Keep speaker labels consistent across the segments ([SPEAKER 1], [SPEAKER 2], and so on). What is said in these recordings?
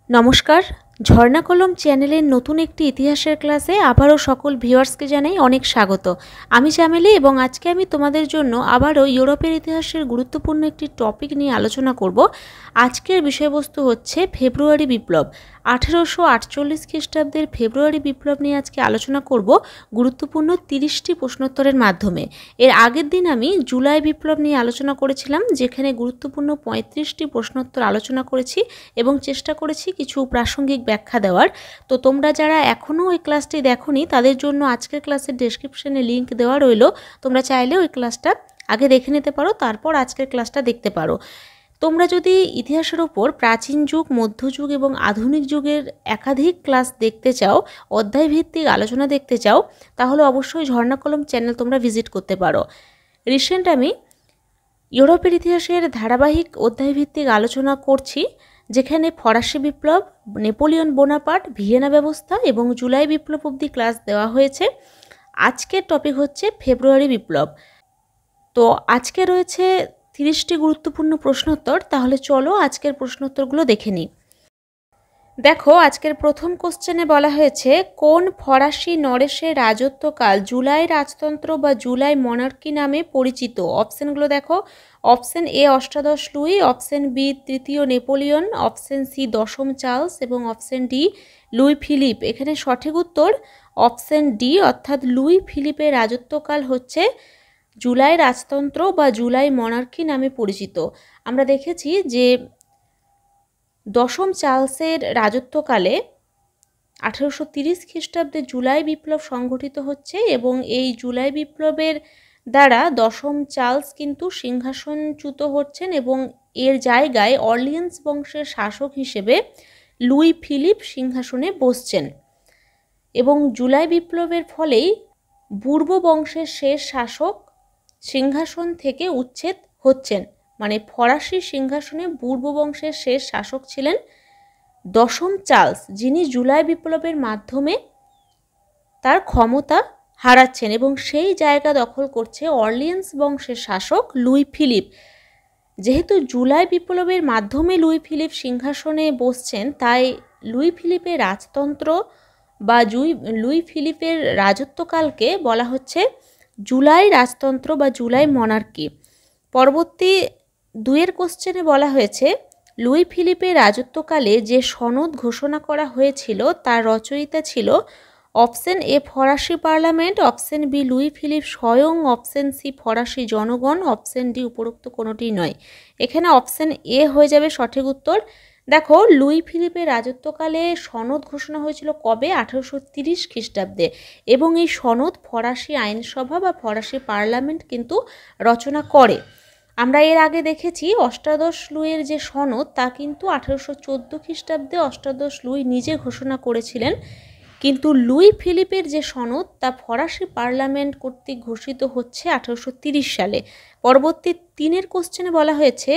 [SPEAKER 1] নমস্কার, ঝর্ণা কলম চ্যানেলের নতুন একটি ইতিহাসের ক্লাসে আবারও সকল ভিউয়ার্সকে জানাই অনেক স্বাগত। আমি চামেলি এবং আজকে আমি তোমাদের জন্য আবারও ইউরোপের ইতিহাসের গুরুত্বপূর্ণ একটি টপিক নিয়ে আলোচনা করব। আজকের বিষয়বস্তু হচ্ছে ফেব্রুয়ারি বিপ্লব। 1848 খ্রিস্টাব্দের ফেব্রুয়ারি বিপ্লব নিয়ে আজকে আলোচনা করব গুরুত্বপূর্ণ 30টি প্রশ্নোত্তরের মাধ্যমে। এর আগের দিন আমি জুলাই বিপ্লব নিয়ে আলোচনা করেছিলাম, যেখানে গুরুত্বপূর্ণ 35টি প্রশ্নোত্তর আলোচনা করেছি এবং চেষ্টা করেছি কিছু প্রাসঙ্গিক ব্যাখ্যা দেওয়ার। তো তোমরা যারা এখনও ওই ক্লাসটি দেখোনি তাদের জন্য আজকের ক্লাসের ডেসক্রিপশনে লিঙ্ক দেওয়া রইল, তোমরা চাইলে ওই ক্লাসটা আগে দেখে নিতে পারো, তারপর আজকের ক্লাসটা দেখতে পারো। তোমরা যদি ইতিহাসের ওপর প্রাচীন যুগ, মধ্যযুগ এবং আধুনিক যুগের একাধিক ক্লাস দেখতে চাও, অধ্যায়ভিত্তিক আলোচনা দেখতে চাও, তাহলে অবশ্যই ঝর্ণা কলম চ্যানেল তোমরা ভিজিট করতে পারো। রিসেন্ট আমি ইউরোপের ইতিহাসের ধারাবাহিক অধ্যায়ভিত্তিক আলোচনা করছি, যেখানে ফরাসি বিপ্লব, নেপোলিয়ন বোনাপার্ট, ভিয়েনা ব্যবস্থা এবং জুলাই বিপ্লব অবধি ক্লাস দেওয়া হয়েছে। আজকের টপিক হচ্ছে ফেব্রুয়ারি বিপ্লব। তো আজকে রয়েছে 30টি গুরুত্বপূর্ণ প্রশ্নোত্তর। তাহলে চলো আজকের প্রশ্নোত্তরগুলো দেখে নিই। দেখো, আজকের প্রথম কোশ্চেনে বলা হয়েছে, কোন ফরাসি নরেশের রাজত্বকাল জুলাই রাজতন্ত্র বা জুলাই মনার্কি নামে পরিচিত? অপশানগুলো দেখো। অপশান এ অষ্টাদশ লুই, অপশান বি তৃতীয় নেপোলিয়ন, অপশান সি দশম চার্লস এবং অপশান ডি লুই ফিলিপ। এখানে সঠিক উত্তর অপশান ডি, অর্থাৎ লুই ফিলিপের রাজত্বকাল হচ্ছে জুলাই রাজতন্ত্র বা জুলাই মনার্কি নামে পরিচিত। আমরা দেখেছি যে দশম চার্লসের রাজত্বকালে 1830 খ্রিস্টাব্দে জুলাই বিপ্লব সংঘটিত হচ্ছে এবং এই জুলাই বিপ্লবের দ্বারা দশম চার্লস কিন্তু সিংহাসনচ্যুত হচ্ছেন এবং এর জায়গায় অর্লিয়েন্স বংশের শাসক হিসেবে লুই ফিলিপ সিংহাসনে বসছেন। এবং জুলাই বিপ্লবের ফলেই বুর্ব বংশের শেষ শাসক সিংহাসন থেকে উচ্ছেদ হচ্ছেন। মানে ফরাসি সিংহাসনে বুর্ব বংশের শেষ শাসক ছিলেন দশম চার্লস, যিনি জুলাই বিপ্লবের মাধ্যমে তার ক্ষমতা হারাচ্ছেন এবং সেই জায়গা দখল করছে অর্লিয়েন্স বংশের শাসক লুই ফিলিপ। যেহেতু জুলাই বিপ্লবের মাধ্যমে লুই ফিলিপ সিংহাসনে বসছেন, তাই লুই ফিলিপের রাজতন্ত্র বা লুই ফিলিপের রাজত্বকালকে বলা হচ্ছে জুলাই রাজতন্ত্র বা জুলাই মনার্কি। পরবর্তী দুয়ের কোশ্চেনে বলা হয়েছে, লুই ফিলিপের রাজত্বকালে যে সনদ ঘোষণা করা হয়েছিল তার রচয়িতা ছিল অপশন এ ফরাসি parliament, option B Louis Philippe স্বয়ং, অপশন সি ফরাসি জনগণ, অপশন ডি উপরোক্ত কোনোটি নয়। এখানে অপশন এ হয়ে যাবে সঠিক উত্তর। দেখো, লুই ফিলিপের রাজত্বকালে সনদ ঘোষণা হয়েছিল কবে? 1830 খ্রিস্টাব্দে এবং এই সনদ ফরাসি আইনসভা বা ফরাসি পার্লামেন্ট কিন্তু রচনা করে। আমরা এর আগে দেখেছি অষ্টাদশ লুইয়ের যে সনদ তা কিন্তু 1814 খ্রিস্টাব্দে অষ্টাদশ লুই নিজে ঘোষণা করেছিলেন, কিন্তু লুই ফিলিপের যে সনদ তা ফরাসি পার্লামেন্ট কর্তৃক ঘোষিত হচ্ছে 1830 সালে। পরবর্তী তিনের কোশ্চেনে বলা হয়েছে,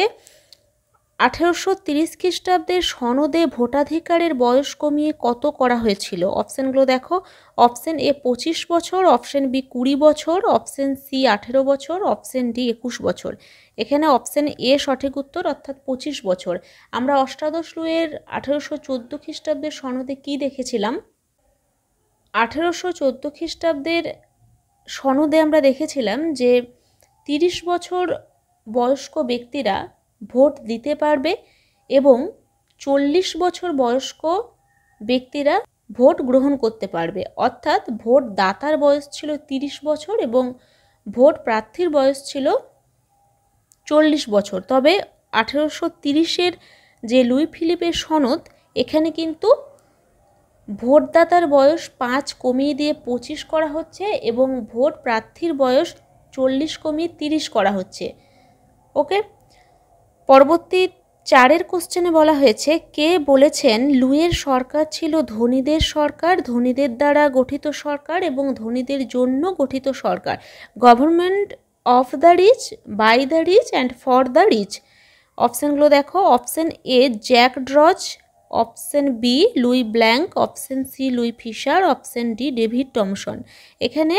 [SPEAKER 1] 1830 খ্রিস্টাব্দের সনদে ভোটাধিকারের বয়স কমিয়ে কত করা হয়েছিল? অপশানগুলো দেখো। অপশান এ 25 বছর, অপশান বি 20 বছর, অপশান সি 18 বছর, অপশান ডি 21 বছর। এখানে অপশান এ সঠিক উত্তর, অর্থাৎ 25 বছর। আমরা অষ্টাদশ লুইয়ের 1814 খ্রিস্টাব্দের সনদে কি দেখেছিলাম? 1814 খ্রিস্টাব্দের সনদে আমরা দেখেছিলাম যে 30 বছর বয়স্ক ব্যক্তিরা ভোট দিতে পারবে এবং 40 বছর বয়স্ক ব্যক্তিরা ভোট গ্রহণ করতে পারবে। অর্থাৎ ভোট দাতার বয়স ছিল 30 বছর এবং ভোট প্রার্থীর বয়স ছিল 40 বছর। তবে 1830-এর যে লুই ফিলিপের সনদ, এখানে কিন্তু ভোটদাতার বয়স 5 কমিয়ে দিয়ে 25 করা হচ্ছে এবং ভোট প্রার্থীর বয়স 40 কমিয়ে 30 করা হচ্ছে। ওকে। পরবর্তী চারের কোশ্চেনে বলা হয়েছে, কে বলেছেন লুইয়ের সরকার ছিল ধনীদের সরকার, ধনীদের দ্বারা গঠিত সরকার এবং ধনীদের জন্য গঠিত সরকার? Government of the rich, by the rich and for the rich. অপশানগুলো দেখো। Option A Jacques Droz, option B Louis Blanc, option C Louis Fischer, option D David Thomson. এখানে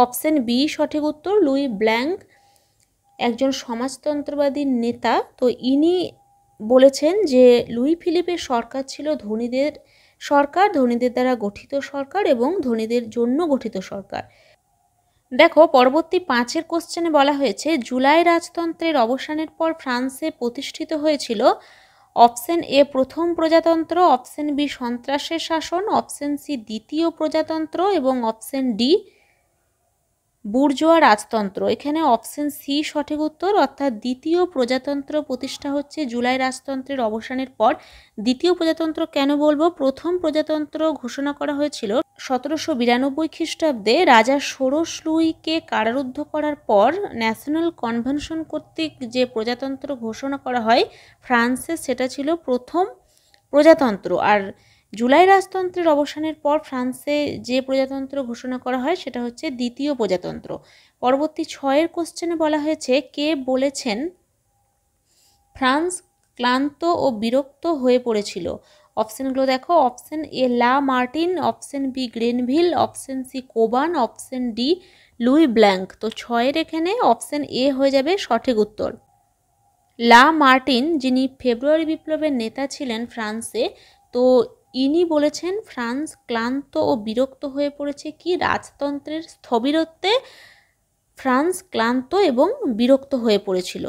[SPEAKER 1] অপশান বি সঠিক উত্তর। লুই ব্ল্যাঙ্ক একজন সমাজতন্ত্রবাদী নেতা, তো ইনি বলেছেন যে লুই ফিলিপের সরকার ছিল ধনীদের সরকার, ধনীদের দ্বারা গঠিত সরকার এবং ধনীদের জন্য গঠিত সরকার। দেখো পরবর্তী 5 কোশ্চেনে বলা হয়েছে জুলাই রাজতন্ত্রের অবসানের পর ফ্রান্সে প্রতিষ্ঠিত হয়েছিল অপশন এ প্রথম প্রজাতন্ত্র, অপশন বি সন্ত্রাসের শাসন, অপশন সি দ্বিতীয় প্রজাতন্ত্র এবং অপশন ডি বুর্জোয়া রাজতন্ত্র। এখানে অপশন সি সঠিক উত্তর, অর্থাৎ দ্বিতীয় প্রজাতন্ত্র প্রতিষ্ঠা হচ্ছে জুলাই রাজতন্ত্রের অবসানের পর। দ্বিতীয় প্রজাতন্ত্র কেন বলবো, প্রথম প্রজাতন্ত্র ঘোষণা করা হয়েছিল 1792 খ্রিস্টাব্দে রাজা ষোড়শ লুইকে কারারুদ্ধ করার পর ন্যাশনাল কনভেনশন কর্তৃক যে প্রজাতন্ত্র ঘোষণা করা হয় ফ্রান্সে, সেটা ছিল প্রথম প্রজাতন্ত্র। আর জুলাই রাজতন্ত্রের অবসানের পর ফ্রান্সে যে প্রজাতন্ত্র ঘোষণা করা হয় সেটা হচ্ছে দ্বিতীয় প্রজাতন্ত্র। পরবর্তী 6 কোশ্চেনে বলা হয়েছে কে বলেছেন ফ্রান্স ক্লান্ত ও বিরক্ত হয়ে পড়েছিল। অপশনগুলো দেখো, option A Lamartine, option B Grenville, option C Cobban, option D Louis Blanc. তো 6 এখানে অপশন এ হয়ে যাবে সঠিক উত্তর। লা মার্টিন যিনি ফেব্রুয়ারি বিপ্লবের নেতা ছিলেন ফ্রান্সে, তো ইনি বলেছেন ফ্রান্স ক্লান্ত ও বিরক্ত হয়ে পড়েছে কি রাজতন্ত্রের স্থবিরত্বে ফ্রান্স ক্লান্ত এবং বিরক্ত হয়ে পড়েছিল।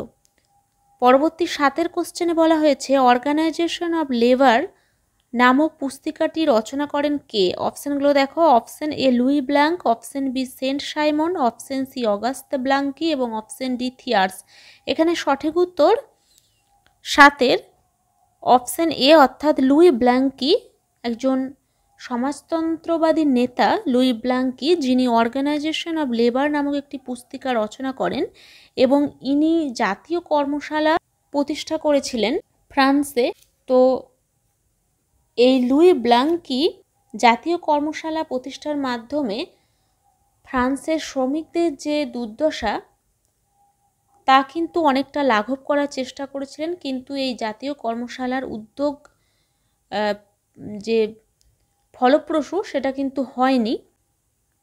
[SPEAKER 1] পরবর্তী 7 কোশ্চেনে বলা হয়েছে অর্গানাইজেশন অব লেবার নামক পুস্তিকাটি রচনা করেন কে। অপশনগুলো দেখো, option A Louis Blanc, option B Saint Simon, option C Auguste Blanqui এবং অপশন ডি থিয়ার্স। এখানে সঠিক উত্তর 7 অপশন এ, অর্থাৎ লুই ব্ল্যাঙ্কি একজন সমাজতন্ত্রবাদী নেতা লুই ব্ল্যাঙ্কি, যিনি অর্গানাইজেশন অব লেবার নামক একটি পুস্তিকা রচনা করেন এবং ইনি জাতীয় কর্মশালা প্রতিষ্ঠা করেছিলেন ফ্রান্সে। তো এই লুই ব্ল্যাঙ্কি জাতীয় কর্মশালা প্রতিষ্ঠার মাধ্যমে ফ্রান্সের শ্রমিকদের যে দুর্দশা তা কিন্তু অনেকটা লাঘব করার চেষ্টা করেছিলেন, কিন্তু এই জাতীয় কর্মশালার উদ্যোগ যে ফলপ্রসূ সেটা কিন্তু হয়নি,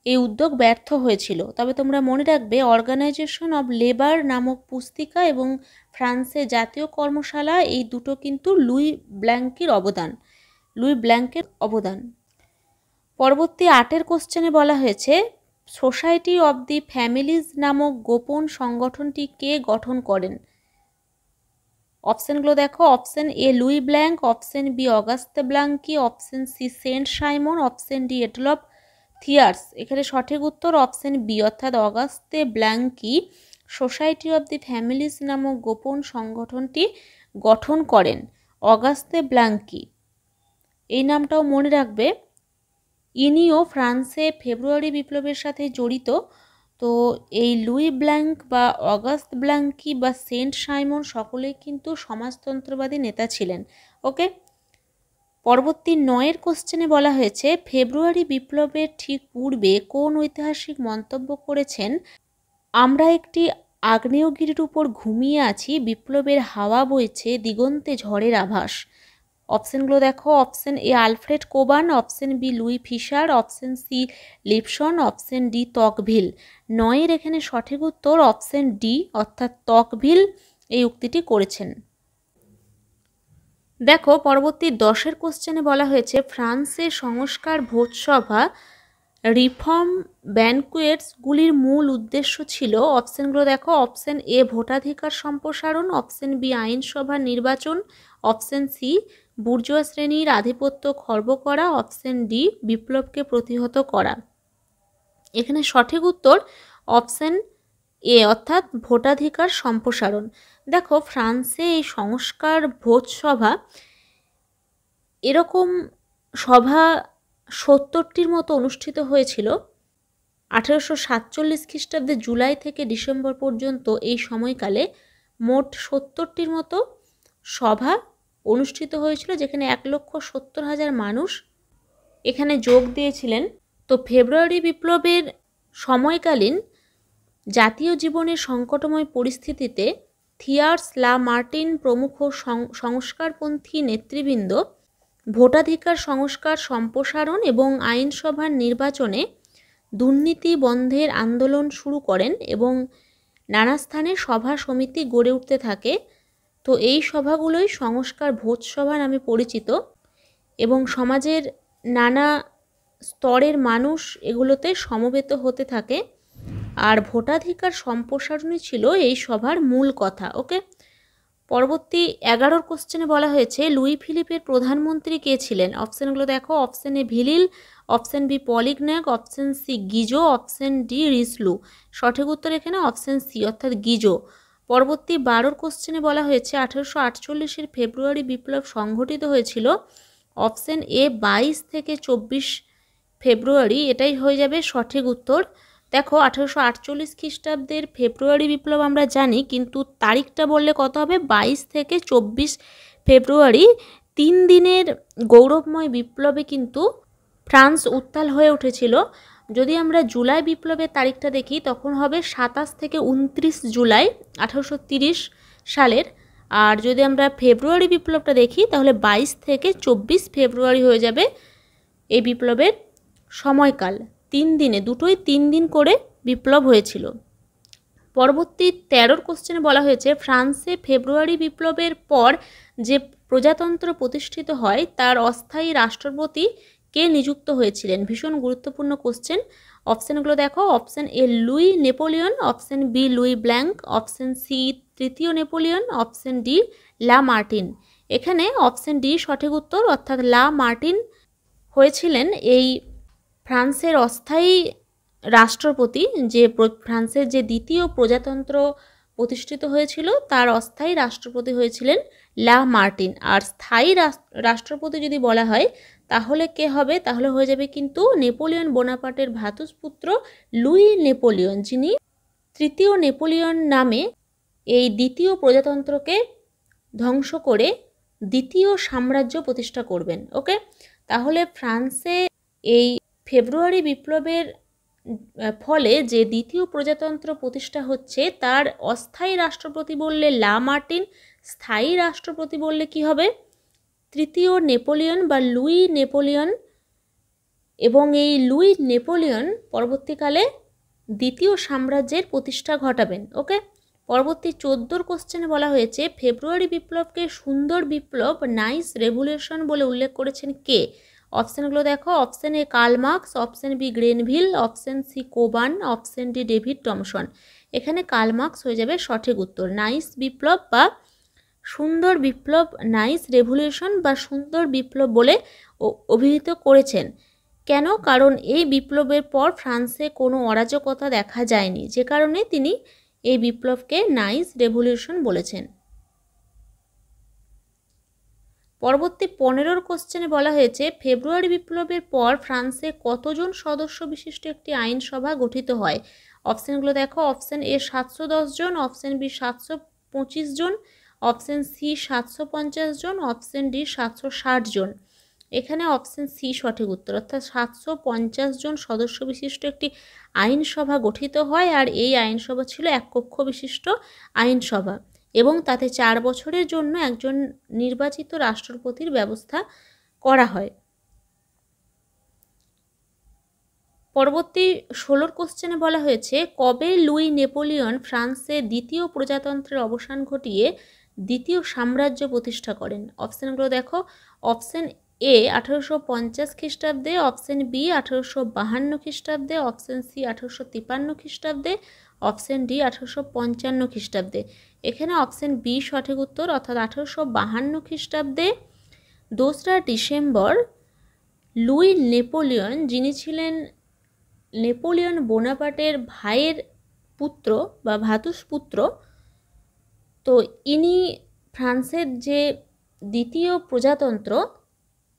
[SPEAKER 1] এই উদ্যোগ ব্যর্থ হয়েছিল। তবে তোমরা মনে রাখবে অর্গানাইজেশন অব লেবার নামক পুস্তিকা এবং ফ্রান্সের জাতীয় কর্মশালা এই দুটো কিন্তু লুই ব্ল্যাঙ্কের অবদান। পরবর্তী 8 কোশ্চেনে বলা হয়েছে সোসাইটি অব দি ফ্যামিলিজ নামক গোপন সংগঠনটি কে গঠন করেন। অপশনগুলো দেখো, option A Louis Blanc, option B Auguste Blanqui, option C Saint Simon, option D Adolphe Thiers. এখানে সঠিক উত্তর অপশন বি, অর্থাৎ Auguste Blanqui society of the families নামক গোপন সংগঠনটি গঠন করেন। অগাস্তে ব্ল্যাঙ্কি এই নামটাও মনে রাখবে। ইনিও ফ্রান্সে ফেব্রুয়ারি বিপ্লবের সাথে জড়িত। তো এই লুই ব্ল্যাঙ্ক বা অগাস্ত ব্ল্যাঙ্কি বা সেন্ট সাইমন সকলেই কিন্তু সমাজতন্ত্রবাদী নেতা ছিলেন। ওকে, পরবর্তী 9 কোশ্চেনে বলা হয়েছে ফেব্রুয়ারি বিপ্লবের ঠিক পূর্বে কোন ঐতিহাসিক মন্তব্য করেছেন আমরা একটি আগ্নেয়গিরির উপর ঘুমিয়ে আছি, বিপ্লবের হাওয়া বইছে, দিগন্তে ঝড়ের আভাস। অপশনগুলো দেখো, option A Alfred Cobban, option B Louis Fischer, option C Lipson, option D Tocqueville. 9 এখানে সঠিক উত্তর অপশন ডি, অর্থাৎ তকভিল এই উক্তিটি করেছেন। দেখো পরবর্তী 10 কোশ্চেনে বলা হয়েছে ফ্রান্সের সংস্কার ভোজসভা রিফর্ম ব্যানকুয়েটসগুলির মূল উদ্দেশ্য ছিল। অপশনগুলো দেখো, অপশন এ ভোটাধিকার সম্প্রসারণ, অপশন বি আইনসভার নির্বাচন, অপশন সি বুর্জোয়া শ্রেণীর আধিপত্য খর্ব করা, অপশন ডি বিপ্লবকে প্রতিহত করা। এখানে সঠিক উত্তর অপশন এ, অর্থাৎ ভোটাধিকার সম্প্রসারণ। দেখো ফ্রান্সে এই সংস্কার ভোজসভা এরকম সভা 70টির মতো অনুষ্ঠিত হয়েছিল 1847 খ্রিস্টাব্দে জুলাই থেকে ডিসেম্বর পর্যন্ত। এই সময়কালে মোট 70টির মতো সভা অনুষ্ঠিত হয়েছিল, যেখানে 1,70,000 মানুষ এখানে যোগ দিয়েছিলেন। তো ফেব্রুয়ারি বিপ্লবের সময়কালীন জাতীয় জীবনের সংকটময় পরিস্থিতিতে থিয়ার্স, লা মার্টিন প্রমুখ সংস্কারপন্থী নেতৃবৃন্দ ভোটাধিকার সংস্কার সম্প্রসারণ এবং আইনসভার নির্বাচনে দুর্নীতি বন্ধের আন্দোলন শুরু করেন এবং নানা স্থানে সভা সমিতি গড়ে উঠতে থাকে। তো এই সভাগুলোই সংস্কার ভোজসভা নামে পরিচিত এবং সমাজের নানা স্তরের মানুষ এগুলোতে সমবেত হতে থাকে। আর ভোটাধিকার সম্প্রসারণই ছিল এই সভার মূল কথা। ওকে, পরবর্তী 11 কোশ্চেনে বলা হয়েছে লুই ফিলিপের প্রধানমন্ত্রী কে ছিলেন? অপশানগুলো দেখো, option A Villele, option B Polignac, option C Guizot, option D Richelieu. সঠিক উত্তর এখানে অপশান সি অর্থাৎ গিজো। পরবর্তী 12 কোশ্চেনে বলা হয়েছে 1848 ফেব্রুয়ারি বিপ্লব সংঘটিত হয়েছিল। অপশান এ 22 থেকে 24 ফেব্রুয়ারি, এটাই হয়ে যাবে সঠিক উত্তর। দেখো 1848 খ্রিস্টাব্দের ফেব্রুয়ারি বিপ্লব আমরা জানি, কিন্তু তারিখটা বললে কত হবে? 22 থেকে 24 ফেব্রুয়ারি। 3 দিনের গৌরবময় বিপ্লবে কিন্তু ফ্রান্স উত্তাল হয়ে উঠেছিল। যদি আমরা জুলাই বিপ্লবের তারিখটা দেখি তখন হবে 27 থেকে 29 জুলাই 1830 সালের। আর যদি আমরা ফেব্রুয়ারি বিপ্লবটা দেখি তাহলে 22 থেকে 24 ফেব্রুয়ারি হয়ে যাবে এই বিপ্লবের সময়কাল। 3 দিনে, দুটোই 3 দিন করে বিপ্লব হয়েছিল। পরবর্তী 13 কোশ্চেনে বলা হয়েছে ফ্রান্সে ফেব্রুয়ারি বিপ্লবের পর যে প্রজাতন্ত্র প্রতিষ্ঠিত হয় তার অস্থায়ী রাষ্ট্রপতি কে নিযুক্ত হয়েছিলেন? ভীষণ গুরুত্বপূর্ণ কোশ্চেন। অপশানগুলো দেখো, অপশান এ Louis Napoleon, option B Louis Blanc, option c তৃতীয় Napoleon, option d Lamartine. এখানে অপশান ডি সঠিক উত্তর, অর্থাৎ লা মার্টিন হয়েছিলেন এই ফ্রান্সের অস্থায়ী রাষ্ট্রপতি। যে ফ্রান্সের যে দ্বিতীয় প্রজাতন্ত্র প্রতিষ্ঠিত হয়েছিল তার অস্থায়ী রাষ্ট্রপতি হয়েছিলেন লা মার্টিন। আর স্থায়ী রাষ্ট্রপতি যদি বলা হয় তাহলে কে হবে? তাহলে হয়ে যাবে কিন্তু নেপোলিয়ন বোনাপার্টের ভ্রাতুষ্পুত্র লুই নেপোলিয়ন, যিনি তৃতীয় নেপোলিয়ন নামে এই দ্বিতীয় প্রজাতন্ত্রকে ধ্বংস করে দ্বিতীয় সাম্রাজ্য প্রতিষ্ঠা করবেন। ওকে, তাহলে ফ্রান্সে এই ফেব্রুয়ারি বিপ্লবের ফলে যে দ্বিতীয় প্রজাতন্ত্র প্রতিষ্ঠা হচ্ছে তার অস্থায়ী রাষ্ট্রপতি বললে লা মার্টিন, স্থায়ী রাষ্ট্রপতি বললে কি হবে? তৃতীয় নেপোলিয়ন বা লুই নেপোলিয়ন। এবং এই লুই নেপোলিয়ন পরবর্তীকালে দ্বিতীয় সাম্রাজ্যের প্রতিষ্ঠা ঘটাবেন। ওকে, পরবর্তী 14 কোশ্চেনে বলা হয়েছে ফেব্রুয়ারি বিপ্লবকে সুন্দর বিপ্লব, নাইস রেভলিউশন বলে উল্লেখ করেছেন কে? অপশানগুলো দেখো, option a Karl Marx, option B Grenville, option c Cobban, option D David Thomson. এখানে কার্ল মার্কস হয়ে যাবে সঠিক উত্তর। নাইস বিপ্লব বা সুন্দর বিপ্লব, নাইস রেভলিউশন বা সুন্দর বিপ্লব বলে অভিহিত করেছেন। কেন? কারণ এই বিপ্লবের পর ফ্রান্সে কোনো অরাজকতা দেখা যায়নি, যে কারণে তিনি এই বিপ্লবকে নাইস রেভলিউশন বলেছেন। পরবর্তী 15 কোশ্চেনে বলা হয়েছে ফেব্রুয়ারি বিপ্লবের পর ফ্রান্সে কতজন সদস্য বিশিষ্ট একটি আইনসভা গঠিত হয়? অপশানগুলো দেখো, অপশান এ 710 জন, অপশান বি 725 জন, অপশান সি 750 জন, অপশান ডি 760 জন। এখানে অপশান সি সঠিক উত্তর, অর্থাৎ 750 জন সদস্য বিশিষ্ট একটি আইনসভা গঠিত হয়। আর এই আইনসভা ছিল এক কক্ষ বিশিষ্ট আইনসভা এবং তাতে 4 বছরের জন্য একজন নির্বাচিত রাষ্ট্রপতির ব্যবস্থা করা হয়। পরবর্তী 16 কোশ্চেনে বলা হয়েছে কবে লুই নেপোলিয়ন ফ্রান্সে দ্বিতীয় প্রজাতন্ত্রের অবসান ঘটিয়ে দ্বিতীয় সাম্রাজ্য প্রতিষ্ঠা করেন? অপশানগুলো দেখো, অপশান এ 1850 খ্রিস্টাব্দে, অপশান বি 1852 খ্রিস্টাব্দে, অপশান সি 1853 খ্রিস্টাব্দে, অপশান ডি 1855 খ্রিস্টাব্দে। এখানে অপশান বি সঠিক উত্তর, অর্থাৎ 1852 খ্রিস্টাব্দে 2রা ডিসেম্বর লুই নেপোলিয়ন, যিনি ছিলেন নেপোলিয়ন বোনাপার্টের ভাইয়ের পুত্র বা ভ্রাতুষ্পুত্র, তো ইনি ফ্রান্সের যে দ্বিতীয় প্রজাতন্ত্র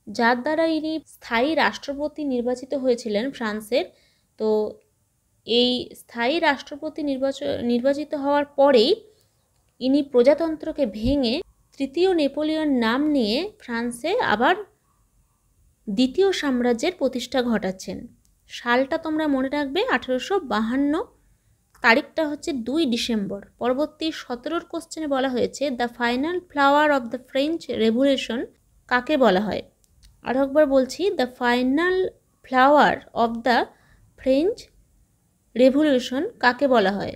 [SPEAKER 1] যার দ্বারা ইনি স্থায়ী রাষ্ট্রপতি নির্বাচিত হয়েছিলেন ফ্রান্সের, তো এই স্থায়ী রাষ্ট্রপতি নির্বাচিত হওয়ার পরেই ইনি প্রজাতন্ত্রকে ভেঙে তৃতীয় নেপোলিয়ন নাম নিয়ে ফ্রান্সে আবার দ্বিতীয় সাম্রাজ্যের প্রতিষ্ঠা ঘটাচ্ছেন। সালটা তোমরা মনে রাখবে 1852, তারিখটা হচ্ছে 2 ডিসেম্বর। পরবর্তী 17 কোশ্চেনে বলা হয়েছে the final flower of the French Revolution কাকে বলা হয়? আর একবার বলছি, the final flower of the French Revolution কাকে বলা হয়?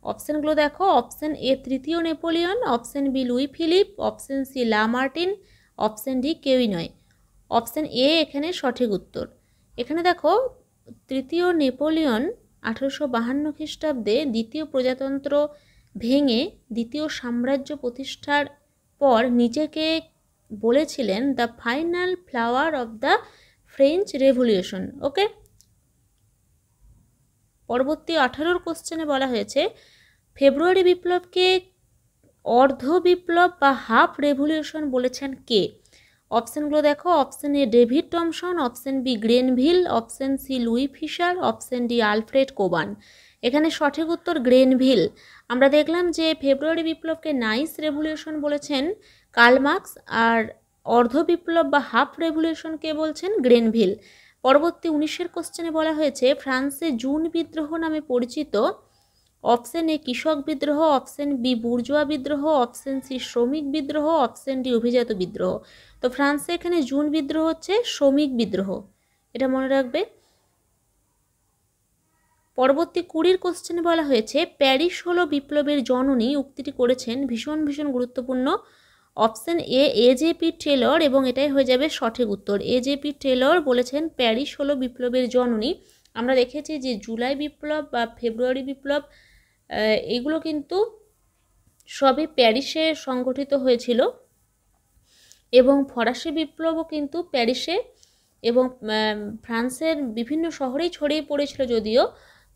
[SPEAKER 1] অপশানগুলো দেখো, অপশান এ তৃতীয় Napoleon, option B Louis Philippe, option c Lamartine, option d কেউই নয়। অপশান এ এখানে সঠিক উত্তর। এখানে দেখো, তৃতীয় নেপোলিয়ন 1852 খ্রিস্টাব্দে দ্বিতীয় প্রজাতন্ত্র ভেঙে দ্বিতীয় সাম্রাজ্য প্রতিষ্ঠার পর নিজেকে বলেছিলেন the final flower of the French revolution. Okay, পরবর্তী 18 কোশ্চেনে বলা হয়েছে ফেব্রুয়ারি বিপ্লবকে অর্ধ বিপ্লব বা হাফ রেভলিউশন বলেছেন কে? অপশানগুলো দেখো, অপশান এ David Thomson, option B Grenville, option C Louis Fischer, option D Alfred Cobban. এখানে সঠিক উত্তর গ্রেনভিল। আমরা দেখলাম যে ফেব্রুয়ারি বিপ্লবকে নাইস রেভলিউশন বলেছেন কার্ল মার্কস, আর অর্ধ বিপ্লব বা হাফ রেভলিউশনকে বলছেন গ্রেনভিল। পরবর্তী 19 কোশ্চেনে বলা হয়েছে ফ্রান্সে জুন বিদ্রোহ নামে পরিচিত অপশান এ কৃষক বিদ্রোহ, অপশান বি বুর্জোয়া বিদ্রোহ, অপশান সি শ্রমিক বিদ্রোহ, অপশান ডি অভিজাত বিদ্রোহ। তো ফ্রান্সে এখানে জুন বিদ্রোহ হচ্ছে শ্রমিক বিদ্রোহ, এটা মনে রাখবে। পরবর্তী 20 কোশ্চেনে বলা হয়েছে প্যারিস হলো বিপ্লবের জননী, উক্তিটি করেছেন ভীষণ ভীষণ গুরুত্বপূর্ণ অপশান এ এজেপি টেলর, এবং এটাই হয়ে যাবে সঠিক উত্তর। এজেপি টেলর বলেছেন প্যারিস হলো বিপ্লবের জননী। আমরা দেখেছি যে জুলাই বিপ্লব বা ফেব্রুয়ারি বিপ্লব এগুলো কিন্তু সবই প্যারিসে সংগঠিত হয়েছিল, এবং ফরাসি বিপ্লবও কিন্তু প্যারিসে এবং ফ্রান্সের বিভিন্ন শহরেই ছড়িয়ে পড়েছিল, যদিও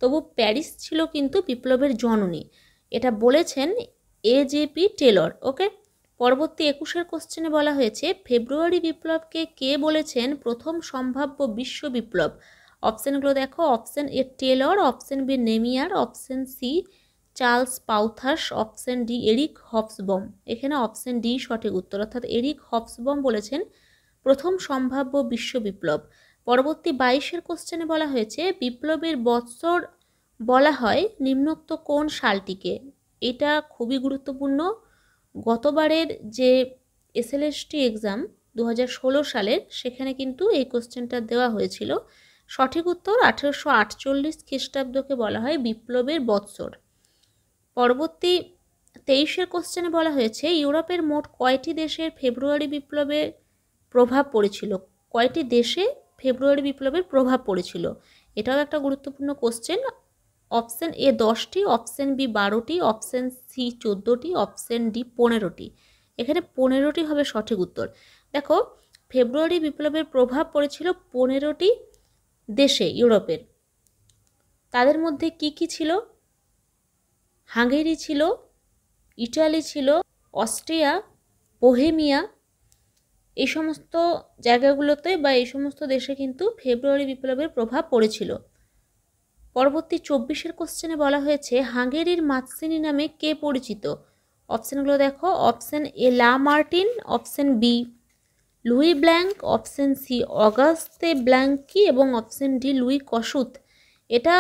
[SPEAKER 1] তবু প্যারিস ছিল কিন্তু বিপ্লবের জননী, এটা বলেছেন এজেপি টেলর। ওকে, পরবর্তী 21 কোশ্চেনে বলা হয়েছে ফেব্রুয়ারি বিপ্লবকে কে বলেছেন প্রথম সম্ভাব্য বিশ্ব বিপ্লব? অপশানগুলো দেখো, option A Taylor, option B Namier, option C Charles Pouthas, option D Eric Hobsbawm. এখানে অপশান ডি সঠিক উত্তর, অর্থাৎ এরিক হবসবম বলেছেন প্রথম সম্ভাব্য বিশ্ব বিপ্লব। পরবর্তী 22 কোশ্চেনে বলা হয়েছে বিপ্লবের বৎসর বলা হয় নিম্নোক্ত কোন সালটিকে? এটা খুবই গুরুত্বপূর্ণ। গতবারের যে এসএলএসটি এক্সাম 2016 সালের, সেখানে কিন্তু এই কোশ্চেনটা দেওয়া হয়েছিল। সঠিক উত্তর 1848 খ্রিস্টাব্দকে বলা হয় বিপ্লবের বৎসর। পরবর্তী 23 কোশ্চেনে বলা হয়েছে ইউরোপের মোট কয়টি দেশের ফেব্রুয়ারি বিপ্লবের প্রভাব পড়েছিল? কয়টি দেশে ফেব্রুয়ারি বিপ্লবের প্রভাব পড়েছিল? এটাও একটা গুরুত্বপূর্ণ কোশ্চেন। অপশান এ 10টি, অপশান বি 12টি, অপশান সি 14টি, অপশান ডি 15টি। এখানে 15টি হবে সঠিক উত্তর। দেখো, ফেব্রুয়ারি বিপ্লবের প্রভাব পড়েছিল 15টি দেশে ইউরোপের। তাদের মধ্যে কি কি ছিল? হাঙ্গেরি ছিল, ইটালি ছিল, অস্ট্রিয়া, বোহেমিয়া, এই সমস্ত জায়গাগুলোতে বা এই সমস্ত দেশে কিন্তু ফেব্রুয়ারি বিপ্লবের প্রভাব পড়েছিল। পরবর্তী 24 কোশ্চেনে বলা হয়েছে হাঙ্গেরির মাৎসিনি নামে কে পরিচিত? অপশানগুলো দেখো, option A Lamartine, option B Louis Blanc, option C Auguste Blanqui, এবং অপশান ডি লুই কশুত। এটা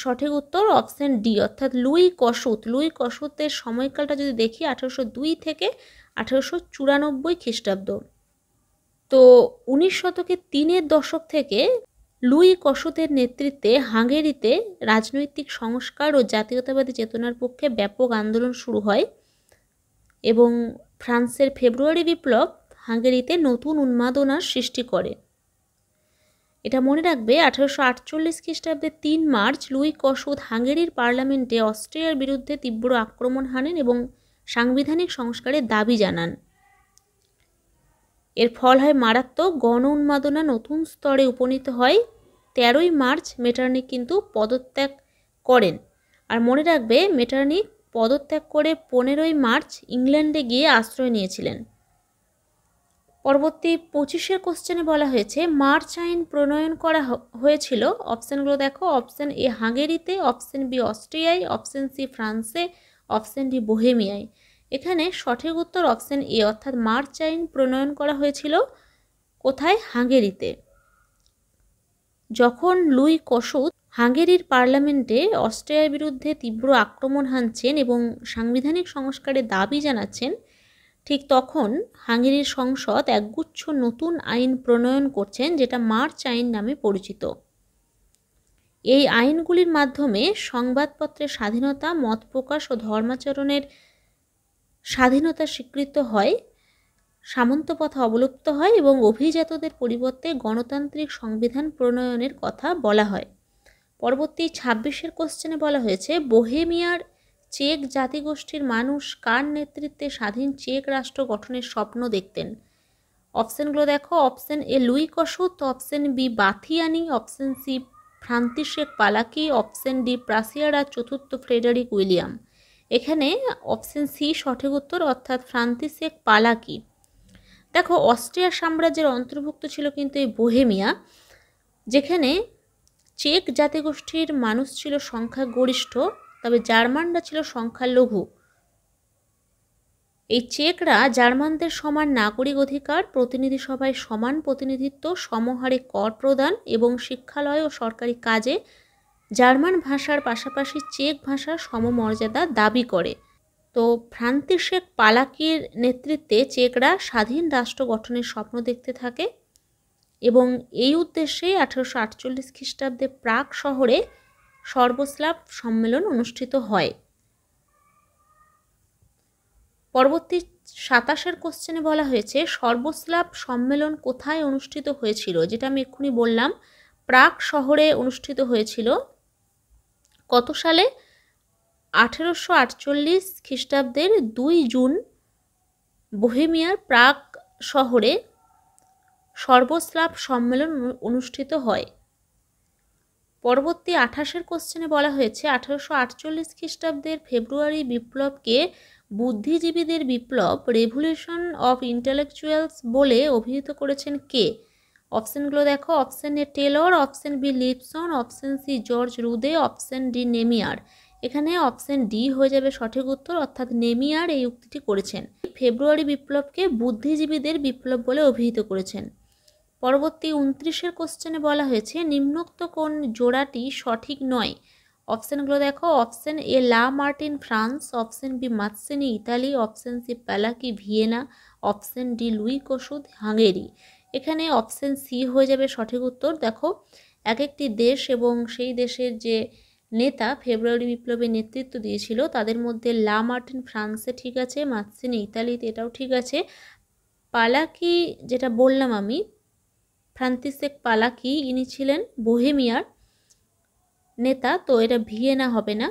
[SPEAKER 1] সঠিক উত্তর অপশান ডি, অর্থাৎ লুই কশুত। লুই কশুতের সময়কালটা যদি দেখি 1802 থেকে 1894 খ্রিস্টাব্দ। তো 19 শতকের 3 দশক থেকে লুই কশুতের নেতৃত্বে হাঙ্গেরিতে রাজনৈতিক সংস্কার ও জাতীয়তাবাদী চেতনার পক্ষে ব্যাপক আন্দোলন শুরু হয়, এবং ফ্রান্সের ফেব্রুয়ারি বিপ্লব হাঙ্গেরিতে নতুন উন্মাদনার সৃষ্টি করে। এটা মনে রাখবে 1848 খ্রিস্টাব্দে 3 মার্চ লুই কশুত হাঙ্গেরির পার্লামেন্টে অস্ট্রিয়ার বিরুদ্ধে তীব্র আক্রমণ হানেন এবং সাংবিধানিক সংস্কারের দাবি জানান। এর ফল হয় মারাত্মক গণ উন্মাদনা নতুন স্তরে উপনীত হয়। 13ই মার্চ মেটারনিখ কিন্তু পদত্যাগ করেন। আর মনে রাখবে মেটারনিখ পদত্যাগ করে 15ই মার্চ ইংল্যান্ডে গিয়ে আশ্রয় নিয়েছিলেন। পরবর্তী 25 কোশ্চেনে বলা হয়েছে মার্চ আইন প্রণয়ন করা হয়েছিল। অপশানগুলো দেখো, অপশান এ হাঙ্গেরিতে, অপশান বি অস্ট্রিয়ায়, অপশান সি ফ্রান্সে, অপশান ডি বোহেমিয়ায়। এখানে সঠিক উত্তর অপশান এ, অর্থাৎ মার্চ আইন প্রণয়ন করা হয়েছিল কোথায়? হাঙ্গেরিতে। যখন লুই কশুত হাঙ্গেরির পার্লামেন্টে অস্ট্রিয়ার বিরুদ্ধে তীব্র আক্রমণ হানছেন এবং সাংবিধানিক সংস্কারের দাবি জানাচ্ছেন, ঠিক তখন হাঙ্গেরির সংসদ একগুচ্ছ নতুন আইন প্রণয়ন করছেন, যেটা মার্চ আইন নামে পরিচিত। এই আইনগুলির মাধ্যমে সংবাদপত্রের স্বাধীনতা, মত প্রকাশ ও ধর্মাচরণের স্বাধীনতা স্বীকৃত হয়, সামন্তপ্রথা অবলুপ্ত হয় এবং অভিজাতদের পরিবর্তে গণতান্ত্রিক সংবিধান প্রণয়নের কথা বলা হয়। পরবর্তী 26-এর কোশ্চেনে বলা হয়েছে, বোহেমিয়ার চেক জাতিগোষ্ঠীর মানুষ কার নেতৃত্বে স্বাধীন চেক রাষ্ট্র গঠনের স্বপ্ন দেখতেন? অপশানগুলো দেখো। অপশান এ Louis Kossuth, option B Batthyany, option C Frantisek Palacky, option D প্রাসিয়ার আর চতুর্থ ফ্রেডারিক উইলিয়াম। এখানে অপশান সি সঠিক উত্তর, অর্থাৎ ফ্রান্তিশেক পালাকি। দেখো, অস্ট্রিয়া সাম্রাজ্যের অন্তর্ভুক্ত ছিল কিন্তু এই বোহেমিয়া, যেখানে চেক জাতিগোষ্ঠীর মানুষ ছিল সংখ্যাগরিষ্ঠ, তবে জার্মানরা ছিল সংখ্যালঘু। এই চেকরা জার্মানদের সমান নাগরিক অধিকার, প্রতিনিধি সভায় সমান প্রতিনিধিত্ব, সমহারে কর প্রদান এবং শিক্ষালয় ও সরকারি কাজে জার্মান ভাষার পাশাপাশি চেক ভাষার সমমর্যাদা দাবি করে। তো ফ্রান্তিশেক পালাকির নেতৃত্বে চেকরা স্বাধীন রাষ্ট্র গঠনের স্বপ্ন দেখতে থাকে এবং এই উদ্দেশ্যে 1848 খ্রিস্টাব্দে প্রাগ শহরে সর্বস্লাভ সম্মেলন অনুষ্ঠিত হয়। পরবর্তী 27-এর কোশ্চেনে বলা হয়েছে, সর্বস্লাভ সম্মেলন কোথায় অনুষ্ঠিত হয়েছিল? যেটা আমি এক্ষুনি বললাম, প্রাগ শহরে অনুষ্ঠিত হয়েছিল। কত সালে? 1848 খ্রিস্টাব্দের 2 জুন বোহেমিয়ার প্রাগ শহরে সর্বস্লাভ সম্মেলন অনুষ্ঠিত হয়। পরবর্তী 28-এর কোশ্চেনে বলা হয়েছে, 1848 খ্রিস্টাব্দের ফেব্রুয়ারি বিপ্লবকে বুদ্ধিজীবীদের বিপ্লব, রেভলিউশন অফ ইন্টেলেকচুয়ালস বলে অভিহিত করেছেন কে? অপশানগুলো দেখো। Option A Taylor, option B Lipson, option C George Rude, option D Namier. এখানে অপশান ডি হয়ে যাবে সঠিক উত্তর, অর্থাৎ নেমিয়ার এই উক্তিটি করেছেন। ফেব্রুয়ারি বিপ্লবকে বুদ্ধিজীবীদের বিপ্লব বলে অভিহিত করেছেন। পরবর্তী 29-এর কোশ্চেনে বলা হয়েছে, নিম্নোক্ত কোন জোড়াটি সঠিক নয়? অপশানগুলো দেখো। Option A Lamartine France, option B Mazzini Italy, option C Palacky Vienna, option D Louis Kossuth Hungary. এখানে অপশান সি হয়ে যাবে সঠিক উত্তর। দেখো, এক একটি দেশ এবং সেই দেশের যে নেতা ফেব্রুয়ারি বিপ্লবে নেতৃত্ব দিয়েছিল তাদের মধ্যে লা মার্টিন ফ্রান্সে ঠিক আছে, মাৎসেনি ইতালিতে এটাও ঠিক আছে। পালাকি যেটা বললাম আমি, ফ্রান্তিশেক পালাকি, ইনি ছিলেন বোহেমিয়ার নেতা, তো এটা ভিয়েনা হবে না।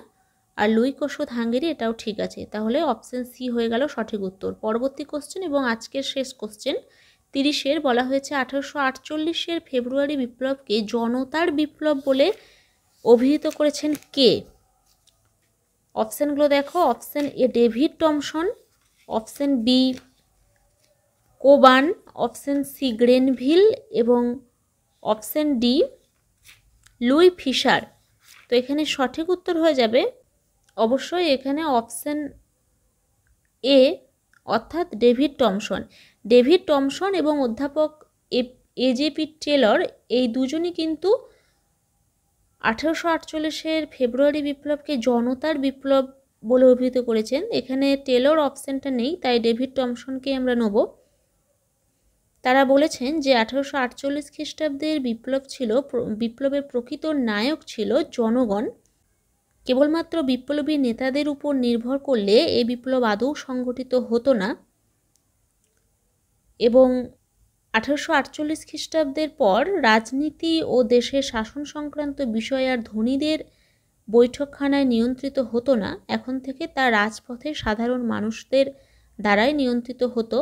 [SPEAKER 1] আর লুই কসুত হাঙ্গেরি এটাও ঠিক আছে, তাহলে অপশান সি হয়ে গেল সঠিক উত্তর। পরবর্তী কোশ্চেন এবং আজকের শেষ কোশ্চেন 30-এর বলা হয়েছে, 1848-এর ফেব্রুয়ারি বিপ্লবকে জনতার বিপ্লব বলে অভিহিত করেছেন কে? অপশানগুলো দেখো। অপশান এ David Thomson, option b Cobban, option c Grenville এবং অপশান ডি লুই ফিশার। তো এখানে সঠিক উত্তর হয়ে যাবে অবশ্যই এখানে অপশান এ, অর্থাৎ ডেভিড টমসন। ডেভিড টমসন এবং অধ্যাপক এজেপি টেলর এই দুজনই কিন্তু 1848-এর ফেব্রুয়ারি বিপ্লবকে জনতার বিপ্লব বলে অভিহিত করেছেন। এখানে টেলর অপশানটা নেই, তাই ডেভিড টমসনকে আমরা নেব। তারা বলেছেন যে 1848 খ্রিস্টাব্দের বিপ্লবের প্রকৃত নায়ক ছিল জনগণ। কেবলমাত্র বিপ্লবী নেতাদের উপর নির্ভর করলে এই বিপ্লব আদৌ সংগঠিত হতো না এবং 1848 খ্রিস্টাব্দের পর রাজনীতি ও দেশের শাসন সংক্রান্ত বিষয় আর ধনীদের বৈঠকখানায় নিয়ন্ত্রিত হতো না। এখন থেকে তা রাজপথে সাধারণ মানুষদের দ্বারাই নিয়ন্ত্রিত হতো।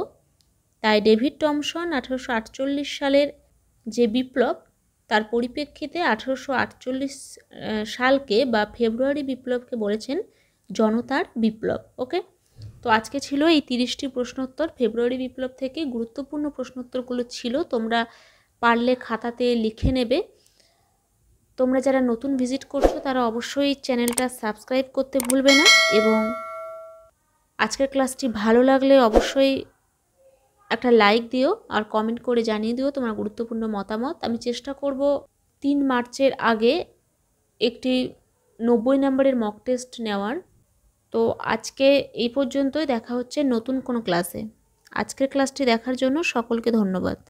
[SPEAKER 1] তাই ডেভিড টমসন 1848 সালের যে বিপ্লব তার পরিপ্রেক্ষিতে 1848 সালকে বা ফেব্রুয়ারি বিপ্লবকে বলেছেন জনতার বিপ্লব। ওকে, তো আজকে ছিল এই 30টি প্রশ্নোত্তর। ফেব্রুয়ারি বিপ্লব থেকে গুরুত্বপূর্ণ প্রশ্নোত্তরগুলো ছিল, তোমরা পারলে খাতাতে লিখে নেবে। তোমরা যারা নতুন ভিজিট করছো তারা অবশ্যই চ্যানেলটা সাবস্ক্রাইব করতে ভুলবে না এবং আজকের ক্লাসটি ভালো লাগলে অবশ্যই একটা লাইক দিও আর কমেন্ট করে জানিয়ে দিও তোমার গুরুত্বপূর্ণ মতামত। আমি চেষ্টা করব 3 মার্চের আগে একটি 90 নম্বরের মক টেস্ট নেওয়ার। তো আজকে এই পর্যন্তই, দেখা হচ্ছে নতুন কোনো ক্লাসে। আজকের ক্লাসটি দেখার জন্য সকলকে ধন্যবাদ।